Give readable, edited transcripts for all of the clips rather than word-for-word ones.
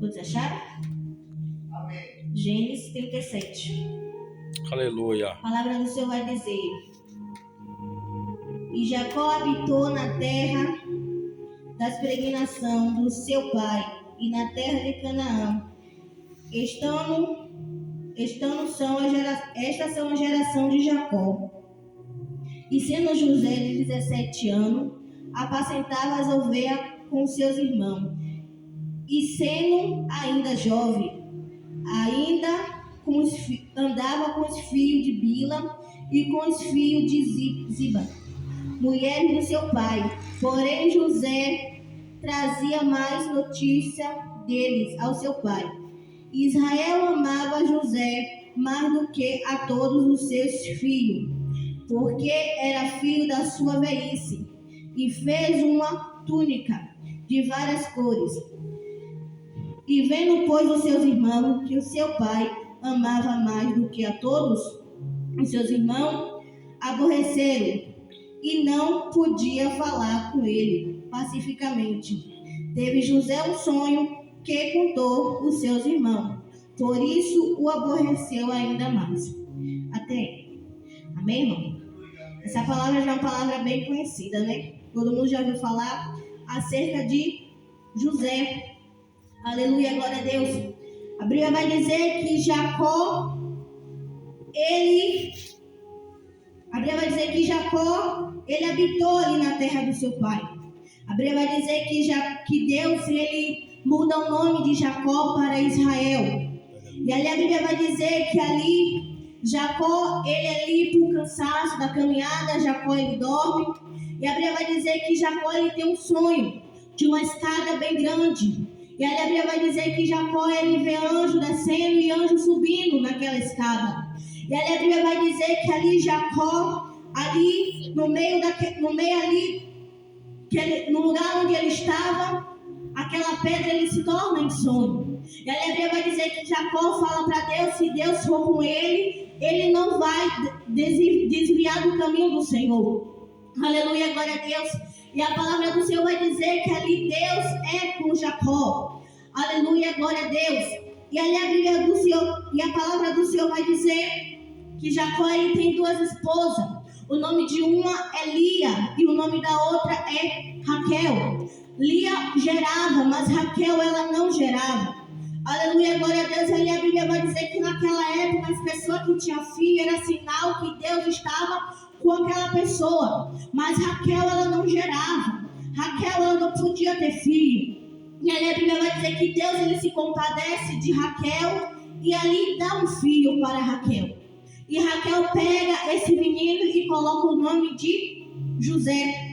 Todos acharam? Amém. Gênesis 37. Aleluia. A palavra do Senhor vai dizer: E Jacó habitou na terra das peregrinação do seu pai e na terra de Canaã. Estas são a geração de Jacó. E sendo José de 17 anos, apacentava as ovelhas com seus irmãos. E sendo ainda jovem, andava com os filhos de Bila e com os filhos de Ziba, mulheres do seu pai. Porém José trazia mais notícia deles ao seu pai. Israel amava José mais do que a todos os seus filhos, porque era filho da sua velhice, e fez uma túnica de várias cores. E vendo, pois, os seus irmãos que o seu pai amava mais do que a todos os seus irmãos, aborreceram, e não podia falar com ele pacificamente. Teve José um sonho que contou os seus irmãos, por isso o aborreceu ainda mais. Até aí. Amém, irmão? Essa palavra já é uma palavra bem conhecida, né? Todo mundo já ouviu falar acerca de José. Aleluia, glória a Deus. A Bíblia vai dizer que Jacó, ele habitou ali na terra do seu pai. A Bíblia vai dizer que Deus, ele muda o nome de Jacó para Israel. E ali a Bíblia vai dizer que ali, Jacó, ele ali por cansaço da caminhada, Jacó ele dorme. E a Bíblia vai dizer que Jacó ele tem um sonho de uma escada bem grande. E ali a Bíblia vai dizer que Jacó ele vê anjo descendo e anjo subindo naquela escada. E ali a Bíblia vai dizer que ali Jacó, ali no meio ali, no lugar onde ele estava, aquela pedra ele se torna em sonho. E ali a Bíblia vai dizer que Jacó fala para Deus, se Deus for com ele, ele não vai desviar do caminho do Senhor. Aleluia, glória a Deus. E a palavra do Senhor vai dizer que ali Deus é com Jacó. Aleluia, glória a Deus. E ali a Bíblia do Senhor, e a palavra do Senhor vai dizer que Jacó ele tem duas esposas. O nome de uma é Lia e o nome da outra é Raquel. Lia gerava, mas Raquel ela não gerava. Aleluia, glória a Deus. Ali a Bíblia vai dizer que naquela época as pessoas que tinham filho era sinal que Deus estava com aquela pessoa. Mas Raquel ela não gerava. Raquel ela não podia ter filho. E ali a Bíblia vai dizer que Deus ele se compadece de Raquel e ali dá um filho para Raquel. E Raquel pega esse menino e coloca o nome de José.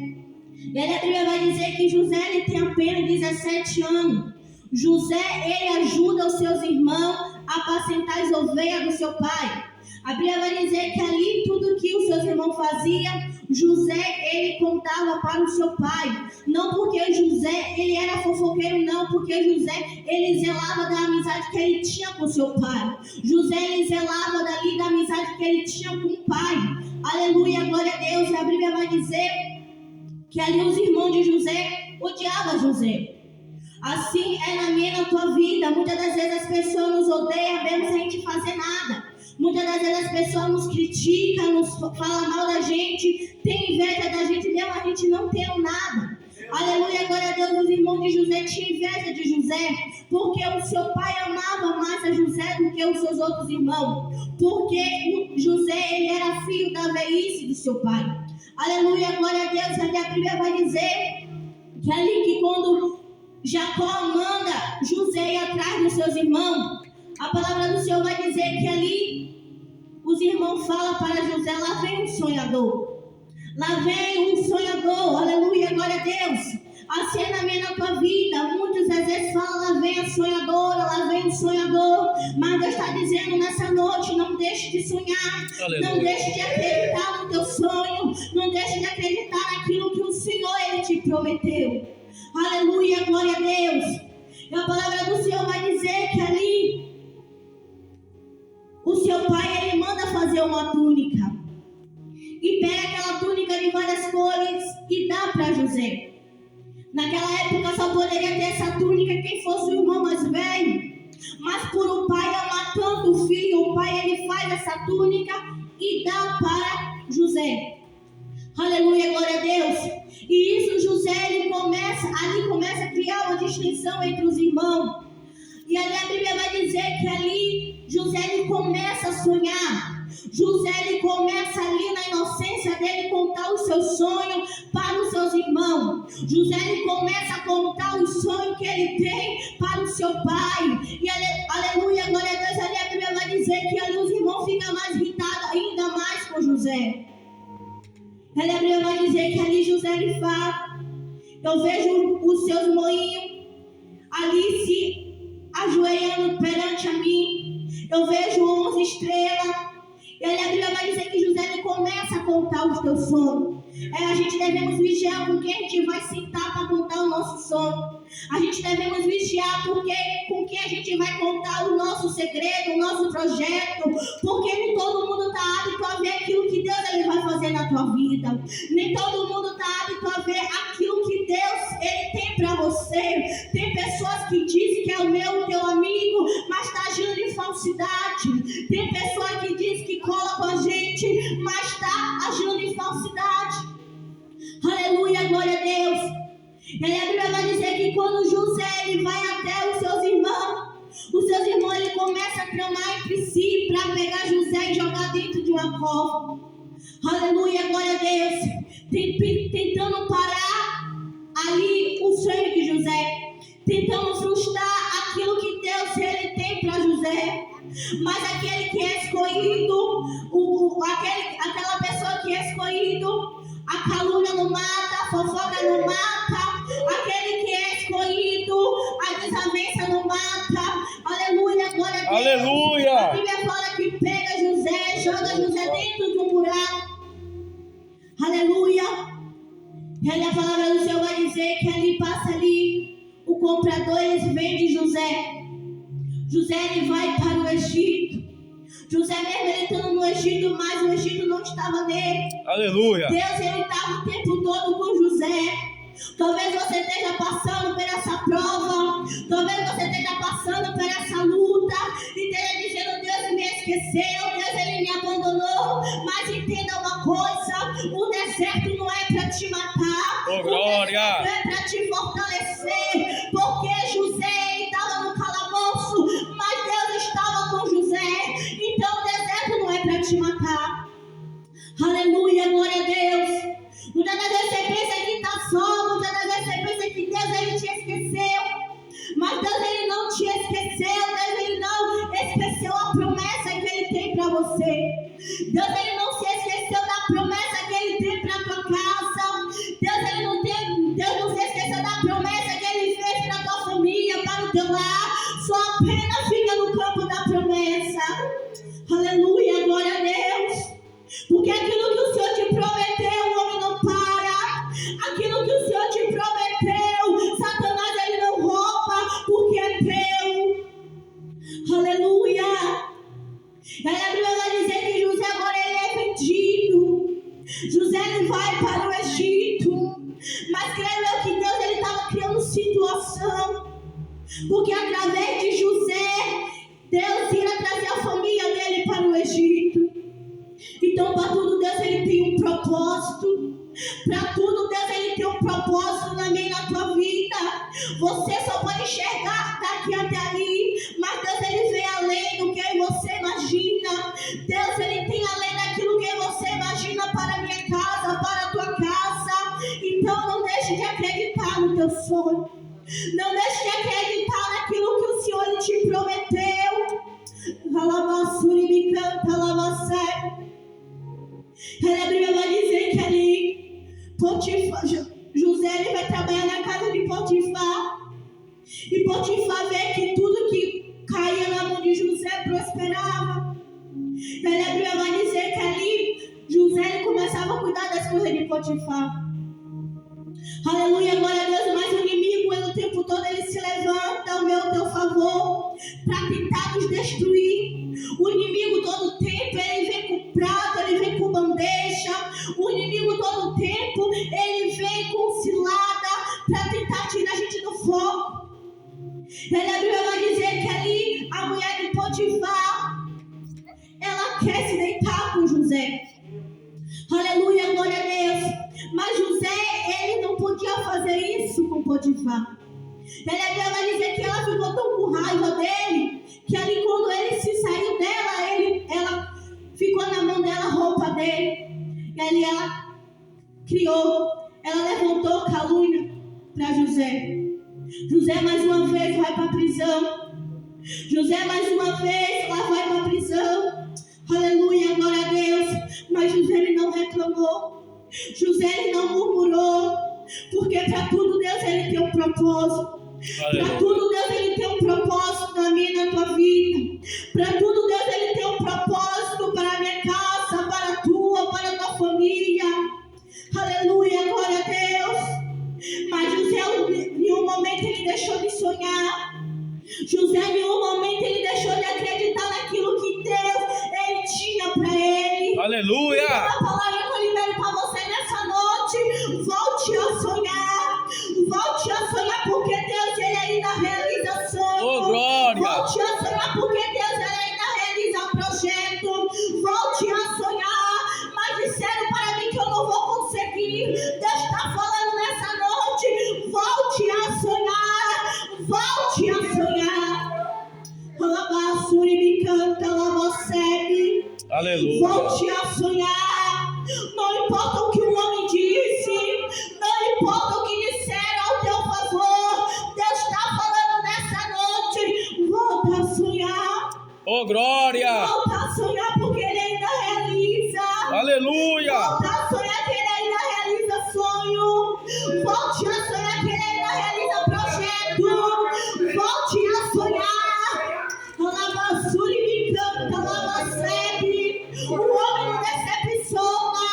E ali a Bíblia vai dizer que José ele tem apenas 17 anos. José ele ajuda os seus irmãos a apacentar as ovelhas do seu pai. A Bíblia vai dizer que ali tudo que os seus irmãos faziam, José ele contava para o seu pai. Não porque José ele era fofoqueiro, não, porque José ele zelava da amizade que ele tinha com seu pai. José ele zelava da amizade que ele tinha com o pai. Aleluia, glória a Deus. E a Bíblia vai dizer que ali os irmãos de José odiavam José. Assim é na minha e na tua vida. Muitas das vezes as pessoas nos odeiam mesmo sem a gente fazer nada. Muitas das vezes as pessoas nos criticam, nos falam mal da gente, tem inveja da gente mesmo a gente não tendo nada. Aleluia, glória a Deus. Os irmãos de José tinham inveja de José, porque o seu pai amava mais a José do que os seus outros irmãos, porque José ele era filho da velhice do seu pai. Aleluia, glória a Deus. Ali a Bíblia vai dizer que ali que quando Jacó manda José ir atrás dos seus irmãos, a palavra do Senhor vai dizer que ali os irmãos falam para José, lá vem um sonhador. Lá vem um sonhador, aleluia, glória a Deus. Assim é na minha e na tua vida. Muitas às vezes falam, lá vem a sonhadora, lá vem o sonhador. Mas Deus está dizendo nessa noite, não deixe de sonhar. Aleluia. Não deixe de acreditar no teu sonho. Não deixe de acreditar naquilo que o Senhor ele te prometeu. Aleluia, glória a Deus. E a palavra do Senhor vai dizer que ali o seu pai ele manda fazer uma túnica. E pega aquela túnica de várias cores e dá para José. Naquela época só poderia ter essa criar uma distinção entre os irmãos. E ali a Bíblia vai dizer que ali José ele começa a sonhar. José ele começa ali na inocência dele contar o seu sonho para os seus irmãos. José ele começa a contar o sonho que ele tem para o seu pai. E aleluia, glória a Deus, ali a Bíblia vai dizer que ali os irmãos ficam mais irritados ainda mais com José. Ali a Bíblia vai dizer que ali José ele fala: eu vejo os seus moinhos ali se ajoelhando perante a mim. Eu vejo 11 estrelas. E ali a Bíblia vai dizer que José ele começa a contar os teus sonhos. A gente devemos vigiar com quem a gente vai sentar para contar o nosso sonho. A gente devemos vigiar com quem a gente vai contar o nosso segredo, o nosso projeto. Porque nem todo mundo está apto a ver aquilo que Deus ele vai fazer na tua vida. Nem todo mundo está apto a ver aquilo que Deus ele tem para você. Tem pessoas que dizem que é o teu amigo, mas está agindo em falsidade. Tem pessoas que dizem que cola com a gente, mas está agindo em falsidade. Aleluia, glória a Deus. E aí a Bíblia vai dizer que quando José ele vai até os seus irmãos ele começa a tramar entre si para pegar José e jogar dentro de uma cova. Aleluia, glória a Deus. Tentando parar ali o sonho de José, tentando frustrar aquilo que Deus ele tem para José. Mas aquele que é escolhido, aquela pessoa que é escolhido, a calúnia não mata, a fofoca não mata. Aquele que é escolhido, a desavença não mata. Aleluia, glória a Deus. Aleluia. A Bíblia fala que pega José, joga José dentro de um buraco. Aleluia. E aí a palavra do Senhor vai dizer que ali passa ali o comprador, eles vendem José. José ele vai para o Egito. José mesmo ele estando no Egito, mas o Egito não estava nele. Aleluia. Deus ele estava o tempo todo com José. Talvez você esteja passando por essa prova. Talvez você esteja passando por essa luta e esteja dizendo: Deus me esqueceu, Deus ele me abandonou. Mas entenda uma coisa: o deserto não é para te matar. Oh, glória. O deserto é para te fortalecer. Porque José estava no calabouço, mas Deus estava com José. Então o deserto não é para te matar. Aleluia, glória a Deus. Muitas das vezes você pensa que está só, muitas das vezes você pensa que Deus ele te esqueceu. Mas Deus ele não te esqueceu, Deus ele não esqueceu a promessa que ele tem para você. Deus ele não se esqueceu da promessa que ele tem para a tua casa. Deus não se esqueceu da promessa que ele fez para a tua família, para o teu lar. Só apenas fica no campo da promessa. Aleluia, glória a Deus. Porque aquilo que o Senhor te prometeu, o homem não para. Aquilo que o Senhor te prometeu, Satanás ele não rouba, porque é teu. Aleluia. E aí a Bíblia vai dizer que José agora ele é vendido. José ele vai para o Egito. Mas creio eu que Deus ele estava criando situação. Porque através de José, Deus irá trazer a família dele para o Egito. Então, para tudo, Deus ele tem um propósito. Para tudo, Deus ele tem um propósito na minha e na tua vida. Você só pode enxergar daqui até ali, mas Deus ele vê além do que você imagina. Deus ele tem além daquilo que você imagina para a minha casa, para a tua casa. Então, não deixe de acreditar no teu sonho. Não deixe de acreditar naquilo que o Senhor ele te prometeu. Alabassuri me canta, alabassé. A Bíblia vai dizer que ali José ele vai trabalhar na casa de Potifar. E Potifar vê que tudo que caía na mão de José prosperava. E a Bíblia vai dizer que ali José ele começava a cuidar das coisas de Potifar. Aleluia, glória a Deus. Mas o inimigo ele, o tempo todo ele se levanta ao teu favor para tentar nos destruir. O inimigo todo o tempo ele vem com prato, ele vem com bandeja. O inimigo todo o tempo ele vem com cilada para tentar tirar a gente do foco. E a Bíblia vai dizer que ali a mulher de Potifar ela quer se deitar com José. Aleluia, glória a Deus. Mas José ele não podia fazer isso com Potifar. E a Bíblia vai dizer que ela ficou tão com raiva dele, que ali quando ele se saiu dela, ela ficou na mão dela a roupa dele. E ali ela levantou calúnia para José. José mais uma vez vai para a prisão. José mais uma vez lá vai para a prisão. Aleluia, glória a Deus. Mas José ele não reclamou. José ele não murmurou. Porque para tudo Deus ele tem um propósito. Para tudo Deus ele tem um propósito na minha e na tua vida. Para tudo Deus ele tem um propósito para a minha casa, para a tua, para a tua família. Aleluia, glória a Deus. Mas José em nenhum momento ele deixou de sonhar. José em nenhum momento ele deixou de acreditar naquilo que Deus ele tinha para ele. Aleluia. Então, a palavra que eu libero para você nessa noite, volte a sonhar. Volte a sonhar porque Deus ele ainda realiza sonho. Oh, glória. Volte a sonhar porque Deus ele ainda realiza projeto. Volte a sonhar. Mas disseram para mim que eu não vou conseguir. Deus está falando nessa noite. Volte a sonhar. Volte a sonhar. Alabaçuri me canta, lavocebe. Aleluia. Volte a sonhar. Não importa o que o homem disse. Não importa o que disseram ao teu favor. Deus está falando nessa noite. Volta a sonhar. Oh, glória. Volta a sonhar porque ele ainda realiza. Aleluia. Volta a sonhar que ele ainda realiza sonho. Volte a sonhar que ele ainda realiza projeto. Volte a sonhar. Lavassuri me canta, lavacebe. O homem não decepciona.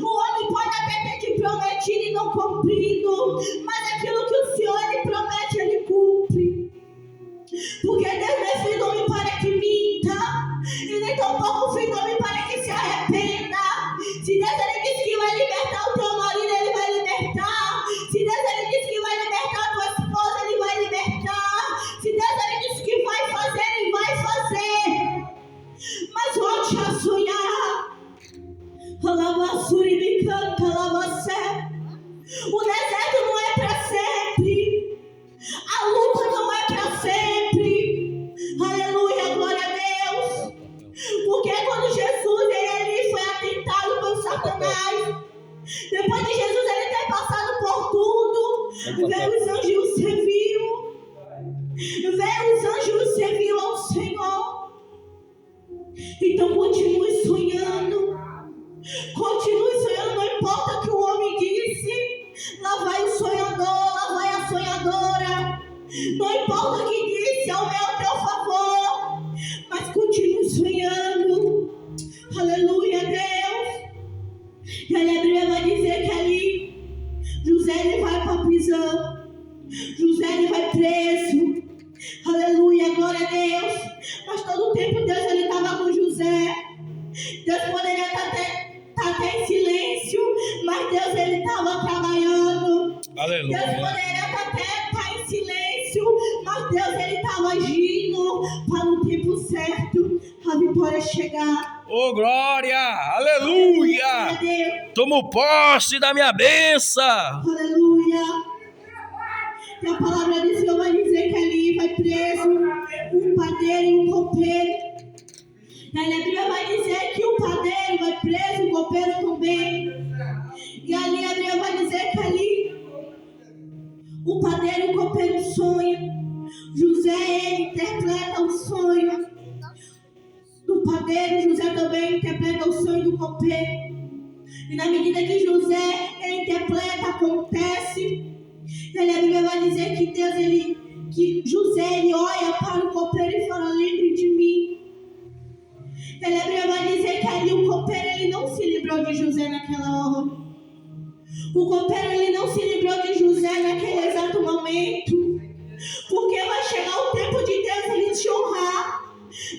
O homem pode até ter te prometido e não cumprido. Mas aquilo que o Senhor ele promete, ele cumpre. Porque Deus não é filho do homem para que minta. E nem tampouco filho do homem para que se arrependa. Se Deus ele disse que vai libertar o teu marido, ele vai libertar. Se Deus ele disse que vai libertar a tua esposa, ele vai libertar. Se Deus ele disse que vai fazer, ele vai fazer. Mas volte a sonhar. Lavassuri me canta, lavacé. O deserto não é para sempre. A luta não é para sempre. Aleluia, glória a Deus. Porque quando Jesus ele foi atentado por Satanás, depois de Jesus ele ter passado por tudo, veio os anjos e o serviu. Veio os anjos e o serviu ao Senhor. Então continue sonhando. Continue sonhando, não importa o que o homem disse. Lá vai o sonhador, lá vai a sonhadora. Não importa o que disse ao teu favor, mas continue sonhando. Aleluia, Deus. E ali a Bíblia vai dizer que ali José ele vai para a prisão. José ele vai preso. Aleluia, glória a Deus. Mas todo o tempo Deus ele estava com José. Deus poderia estar até em silêncio, mas Deus ele estava trabalhando. Aleluia. Deus poderia até estar em silêncio, mas Deus ele estava agindo para o tempo certo a vitória chegar. Oh, glória. Aleluia. Tomo posse da minha bênção. Aleluia. E a palavra do Senhor vai dizer que ali vai preso um padeiro e um copeiro. E aí a Bíblia vai dizer que o padeiro vai preso, o copeiro também. E ali a Bíblia vai dizer que ali o padeiro e o copeiro sonham. José ele interpreta o sonho do padeiro, José também interpreta o sonho do copeiro. E na medida que José ele interpreta, acontece. E ali a Bíblia vai dizer que Deus que José ele olha para o copeiro e fala: lembre de mim. E a Bíblia vai dizer que ali o copeiro ele não se livrou de José naquela hora. O copeiro ele não se livrou de José naquele exato momento. Porque vai chegar o tempo de Deus ele te honrar.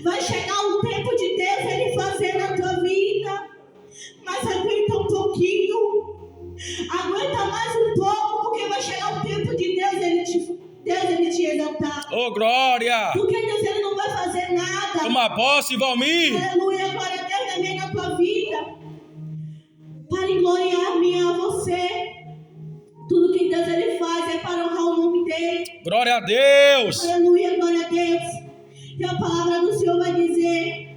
Vai chegar o tempo de Deus ele fazer na tua vida. Mas aguenta um pouquinho. Aguenta mais um pouco, porque vai chegar o tempo de Deus ele te exaltar. Oh, glória. Porque Deus ele não vai fazer nada. Toma posse, Valmir. Aleluia, glória a Deus também na tua vida. Para gloriar-me a você. Tudo que Deus ele faz é para honrar o nome dele. Glória a Deus. Aleluia, glória a Deus. E a palavra do Senhor vai dizer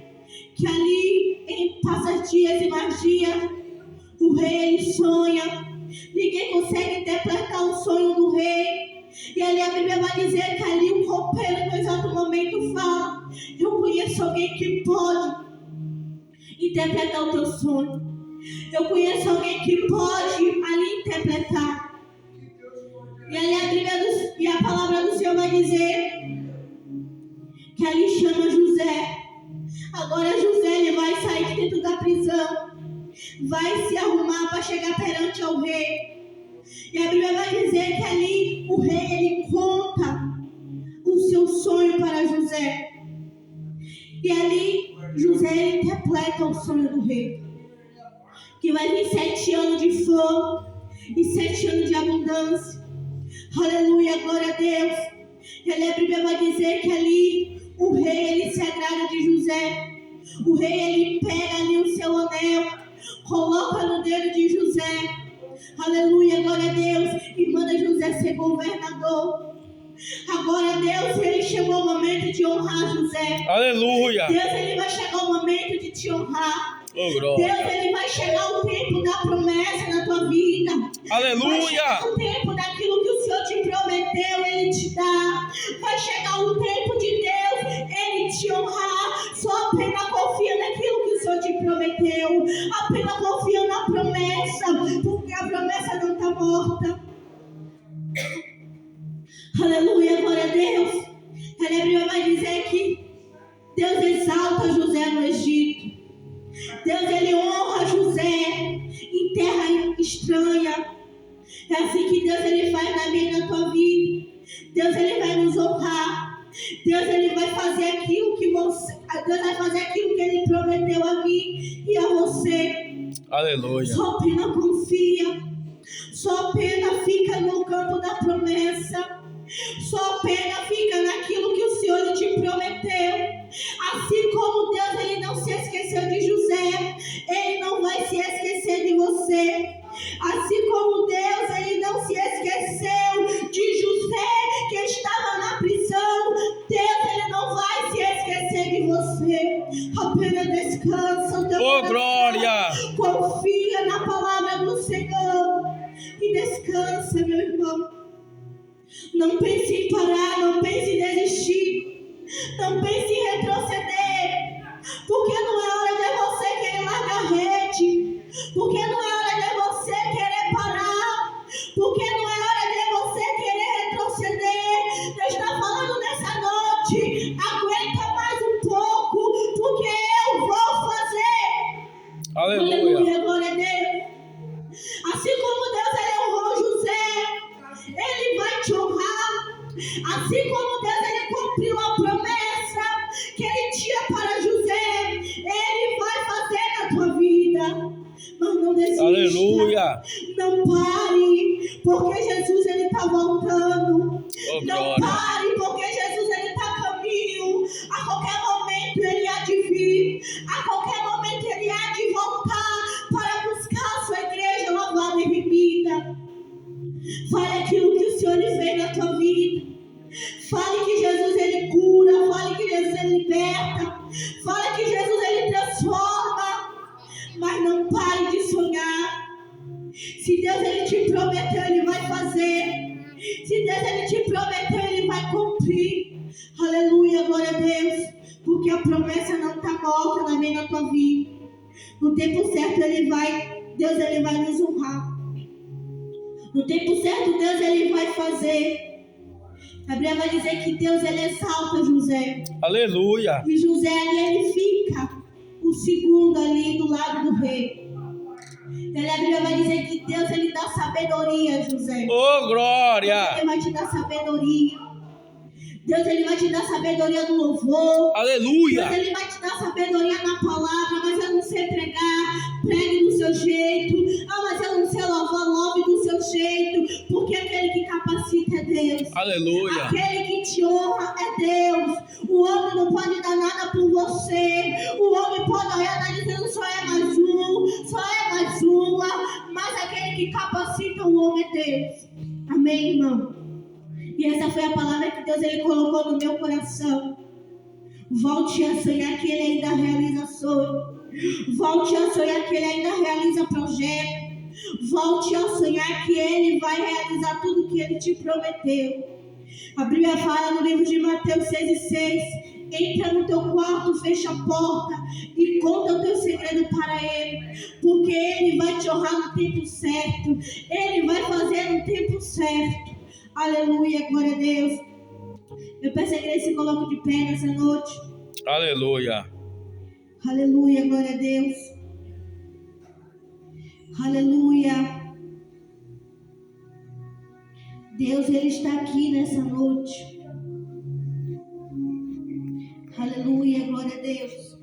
que ali, em passa dias e mais dias, o rei ele sonha. Ninguém consegue interpretar o sonho do rei. E ali a Bíblia vai dizer que ali o roupeiro no exato momento fala: eu conheço alguém que pode interpretar o teu sonho. Eu conheço alguém que pode ali interpretar. E ali e a palavra do Senhor vai dizer que ali chama José. Agora José ele vai sair de dentro da prisão, vai se arrumar para chegar perante ao rei. E a Bíblia vai dizer que ali o rei ele conta o seu sonho para José. E ali José ele interpreta o sonho do rei, que vai vir 7 anos de fome e 7 anos de abundância. Aleluia, glória a Deus. E ali a Bíblia vai dizer que ali o rei ele se agrada de José. O rei ele pega ali o seu anel, coloca no dedo de José. Aleluia, glória a Deus. E manda José ser governador. Agora Deus ele chegou o momento de honrar José. Aleluia. Deus ele vai chegar o momento de te honrar. Oh, glória. Deus ele vai chegar o tempo da promessa na tua vida. Aleluia. Vai chegar o tempo daquilo que o Senhor te prometeu, Ele te dá. Vai chegar o tempo de Deus, Ele te honrar. Só apenas confia naquilo que o Senhor te prometeu. Apenas confia na promessa, porque a promessa não está morta. Aleluia, glória a Deus. A Bíblia vai dizer que Deus exalta José no Egito. Deus ele honra José em terra estranha. É assim que Deus ele faz na minha e na tua vida. Deus ele vai nos honrar. Deus ele vai fazer aquilo que Deus vai fazer aquilo que ele prometeu a mim e a você. Aleluia. Só apenas confia. Só apenas fica no campo da promessa. Só apenas fica naquilo que o Senhor te prometeu. Assim como Deus ele não se esqueceu de José, Ele não vai se esquecer de você. Assim como Deus ele não se esqueceu de José que estava na prisão, Deus ele não vai se esquecer de você. Apenas descansa. Oh, glória! Confia na palavra do Senhor e descansa, meu irmão. Não pense em parar, não pense em desistir, não pense em retroceder, porque não é hora de você querer largar a rede, porque não é hora de você querer parar, porque não é hora de você querer retroceder. Deus está falando nessa noite: aguenta mais um pouco, porque eu vou fazer. Aleluia. Glória a Deus. Assim como Deus ele honrou José, Ele vai te honrar. Assim como Deus ele cumpriu a promessa que Ele tinha para José, Ele vai fazer na tua vida. Mas não desista. Aleluia. Não pare, porque Jesus ele está voltando. Oh, não glória. pare, porque Jesus ele está a caminho. A qualquer momento ele há de vir. A qualquer momento ele há de voltar para buscar a sua igreja lavada e remida. Fale aquilo que o Senhor ele fez na tua vida. Fale que Jesus ele cura. Fale que Jesus ele liberta. Fale que Jesus ele transforma. Mas não pare de sonhar. Se Deus ele te prometeu, Ele vai fazer. Se Deus ele te prometeu, Ele vai cumprir. Aleluia, glória a Deus. Porque a promessa não está morta na minha e na tua vida. No tempo certo Deus ele vai nos honrar. No tempo certo Deus ele vai fazer. A Bíblia vai dizer que Deus ele exalta José. Aleluia. E José ali ele fica o segundo ali do lado do rei. E a Bíblia vai dizer que Deus ele dá sabedoria a José. Oh, glória. Ele vai te dar sabedoria. Deus ele vai te dar sabedoria no louvor. Aleluia. Deus ele vai te dar sabedoria na palavra. Mas eu não sei pregar, pregue do seu jeito. Mas eu não sei louvar, louve do seu jeito. Porque aquele que capacita é Deus. Aleluia. Aquele que te honra é Deus. O homem não pode dar nada por você. O homem pode olhar e dizendo só é mais um, só é mais uma. Mas aquele que capacita o homem é Deus. Amém, irmão? E essa foi a palavra Deus ele colocou no meu coração. Volte a sonhar que Ele ainda realiza sonho. Volte a sonhar que Ele ainda realiza projeto. Volte a sonhar que Ele vai realizar tudo que Ele te prometeu. A Bíblia fala no livro de Mateus 6:6. Entra no teu quarto, fecha a porta e conta o teu segredo para Ele, porque Ele vai te honrar no tempo certo. Ele vai fazer no tempo certo. Aleluia, glória a Deus. Eu peço a igreja se coloque de pé nessa noite. Aleluia. Aleluia, glória a Deus. Aleluia. Deus, Ele está aqui nessa noite. Aleluia, glória a Deus.